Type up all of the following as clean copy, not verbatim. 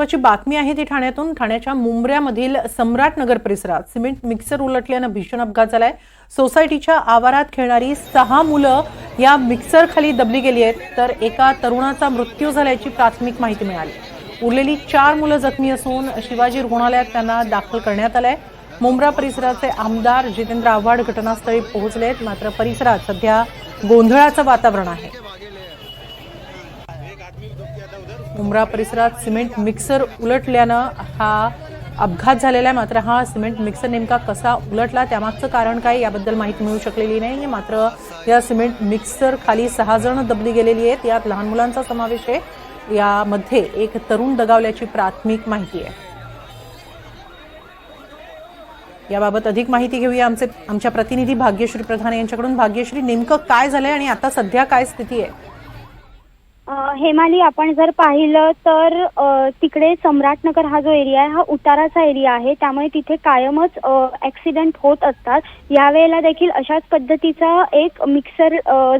महत्त्वाची बातमी आहे ती ठाण्यातून। ठाण्याच्या मुंब्र्यामधील सम्राटनगर परिसरात सिमेंट मिक्सर उलटल्यानं भीषण अपघात झालाय। सोसायटीच्या आवारात खेळणारी 6 मुलं या मिक्सर खाली दबली गेली आहेत, तर एका तरुणाचा मृत्यू झाल्याची प्राथमिक माहिती मिळाली। उरलेली 4 मुलं जखमी असून शिवाजी रुग्णालयात त्यांना दाखल करण्यात आलंय। मुंब्रा परिसराचे आमदार जितेंद्र आव्हाड घटनास्थळी पोहोचलेत, मात्र परिसरात सध्या गोंधळाचं वातावरण आहे। मुंब्रा परिसरात सिमेंट मिक्सर उलटल्यानं हा अपघात झालेला आहे। मात्र हा सिमेंट मिक्सर नेमका कसा उलटला, त्यामागचं कारण काय याबद्दल माहिती मिळू शकलेली नाही। मात्र या सिमेंट मिक्सर खाली 6 जण दबली गेलेली आहेत, यात लहान मुलांचा समावेश आहे। यामध्ये एक तरुण दगावल्याची प्राथमिक माहिती आहे। याबाबत अधिक माहिती घेऊया आमच्या प्रतिनिधी भाग्यश्री प्रधान यांच्याकडून। भाग्यश्री, नेमकं काय झालंय आणि आता सध्या काय स्थिती आहे? हेमाली, आपण जर पाहिलं तर तिकडे सम्राटनगर हा जो एरिया आहे हा उताराचा एरिया आहे, त्यामुळे तिथे कायमच ॲक्सिडेंट होत असतात। यावेळेला देखील अशाच पद्धतीचा एक मिक्सर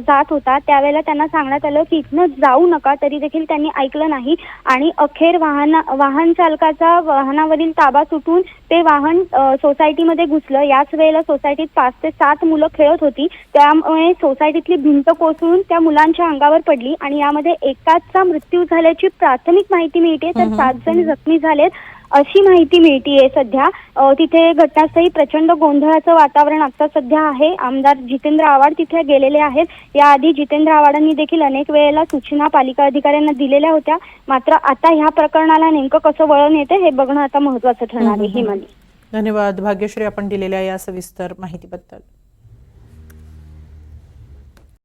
जात होता। त्यावेळेला त्यांना सांगण्यात आलं की इथनं जाऊ नका, तरी देखील त्यांनी ऐकलं नाही आणि अखेर वाहन चालकाचा वाहनावरील ताबा सुटून ते वाहन सोसायटीमध्ये घुसलं। याच वेळेला सोसायटीत 5 ते 7 मुलं खेळत होती, त्यामुळे सोसायटीतली भिंत कोसळून त्या मुलांच्या अंगावर पडली आणि यामध्ये एकाचा मृत्यू झाल्याची प्राथमिक माहिती मिळते, तर 7 जण जखमी झालेत अशी माहिती मिळतीये। सध्या तिथे घटनास्थळी प्रचंड गोंधळाचं वातावरण आता सध्या आहे। आमदार जितेंद्र आव्हाड तिथे गेलेले आहेत। याआधी जितेंद्र आव्हाडांनी देखील अनेक वेळेला सूचना पालिका अधिकाऱ्यांना दिलेल्या होत्या, मात्र आता ह्या प्रकरणाला नेमकं कसं वळण येते हे बघणं आता महत्त्वाचं ठरणार आहे। हिमाली, धन्यवाद भाग्यश्री, आपण दिलेल्या या सविस्तर माहितीबद्दल।